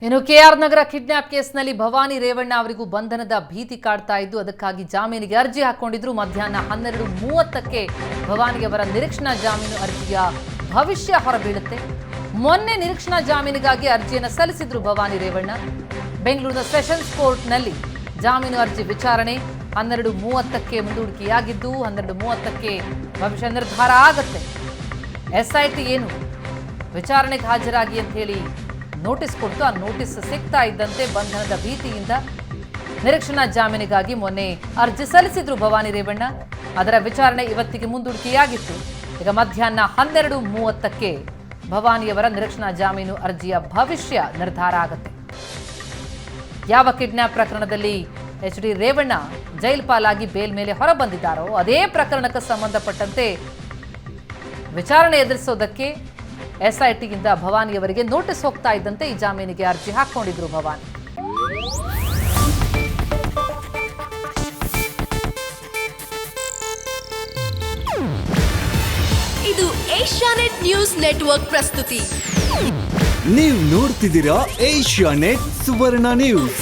ಇನ್ನು ಕೆಆರ್ ನಗರ ಕಿಡ್ನಾಪ್ ಕೇಸ್ನಲ್ಲಿ ಭವಾನಿ ರೇವಣ್ಣ ಅವರಿಗೂ ಬಂಧನದ ಭೀತಿ ಕಾಡ್ತಾ ಇದ್ದು ಅದಕ್ಕಾಗಿ ಜಾಮೀನಿಗೆ ಅರ್ಜಿ ಹಾಕೊಂಡಿದ್ರು. ಮಧ್ಯಾಹ್ನ 12:30ಕ್ಕೆ ಭವಾನಿ ಅವರ ನಿರೀಕ್ಷಣಾ ಜಾಮೀನು ಅರ್ಜಿಯ ಭವಿಷ್ಯ ಹೊರಬೀಳುತ್ತೆ. ಮೊನ್ನೆ ನಿರೀಕ್ಷಣಾ ಜಾಮೀನಿಗಾಗಿ ಅರ್ಜಿಯನ್ನು ಸಲ್ಲಿಸಿದ್ರು ಭವಾನಿ ರೇವಣ್ಣ. ಬೆಂಗಳೂರಿನ ಸೆಷನ್ಸ್ ಕೋರ್ಟ್ನಲ್ಲಿ ಜಾಮೀನು ಅರ್ಜಿ ವಿಚಾರಣೆ 12:30ಕ್ಕೆ ಮುಂದೂಡಿಕೆಯಾಗಿದ್ದು 12:30ಕ್ಕೆ ಭವಿಷ್ಯ ನಿರ್ಧಾರ ಆಗುತ್ತೆ. ಎಸ್ಐಟಿ ಏನು ವಿಚಾರಣೆಗೆ ಹಾಜರಾಗಿ ಅಂತ ಹೇಳಿ ನೋಟಿಸ್ ಕೊಡ್ತು. ಆ ನೋಟಿಸ್ ಸಿಗ್ತಾ ಇದ್ದಂತೆ ಬಂಧನದ ಭೀತಿಯಿಂದ ನಿರೀಕ್ಷಣಾ ಜಾಮೀನಿಗಾಗಿ ಮೊನ್ನೆ ಅರ್ಜಿ ಸಲ್ಲಿಸಿದ್ರು ಭವಾನಿ ರೇವಣ್ಣ. ಅದರ ವಿಚಾರಣೆ ಇವತ್ತಿಗೆ ಮುಂದೂಡಿಕೆಯಾಗಿತ್ತು. ಈಗ ಮಧ್ಯಾಹ್ನ 12:30ಕ್ಕೆ ಭವಾನಿಯವರ ನಿರೀಕ್ಷಣಾ ಜಾಮೀನು ಅರ್ಜಿಯ ಭವಿಷ್ಯ ನಿರ್ಧಾರ ಆಗುತ್ತೆ. ಯಾವ ಕಿಡ್ನಾಪ್ ಪ್ರಕರಣದಲ್ಲಿ ಎಚ್ ಡಿ ರೇವಣ್ಣ ಜೈಲ್ ಪಾಲಾಗಿ ಬೇಲ್ ಮೇಲೆ ಹೊರಬಂದಿದ್ದಾರೋ ಅದೇ ಪ್ರಕರಣಕ್ಕೆ ಸಂಬಂಧಪಟ್ಟಂತೆ ವಿಚಾರಣೆ ಎದುರಿಸೋದಕ್ಕೆ ಎಸ್ಐಟಿಯಿಂದ ಭವಾನಿಯವರಿಗೆ ನೋಟಿಸ್ ಹೋಗ್ತಾ ಇದ್ದಂತೆ ಈ ಜಾಮೀನಿಗೆ ಅರ್ಜಿ ಹಾಕೊಂಡಿದ್ರು ಭವಾನಿ. ಇದು ಏಷ್ಯಾನೆಟ್ ನ್ಯೂಸ್ ನೆಟ್ವರ್ಕ್ ಪ್ರಸ್ತುತಿ. ನೀವು ನೋಡ್ತಿದ್ದೀರಾ ಏಷ್ಯಾನೆಟ್ ಸುವರ್ಣ ನ್ಯೂಸ್.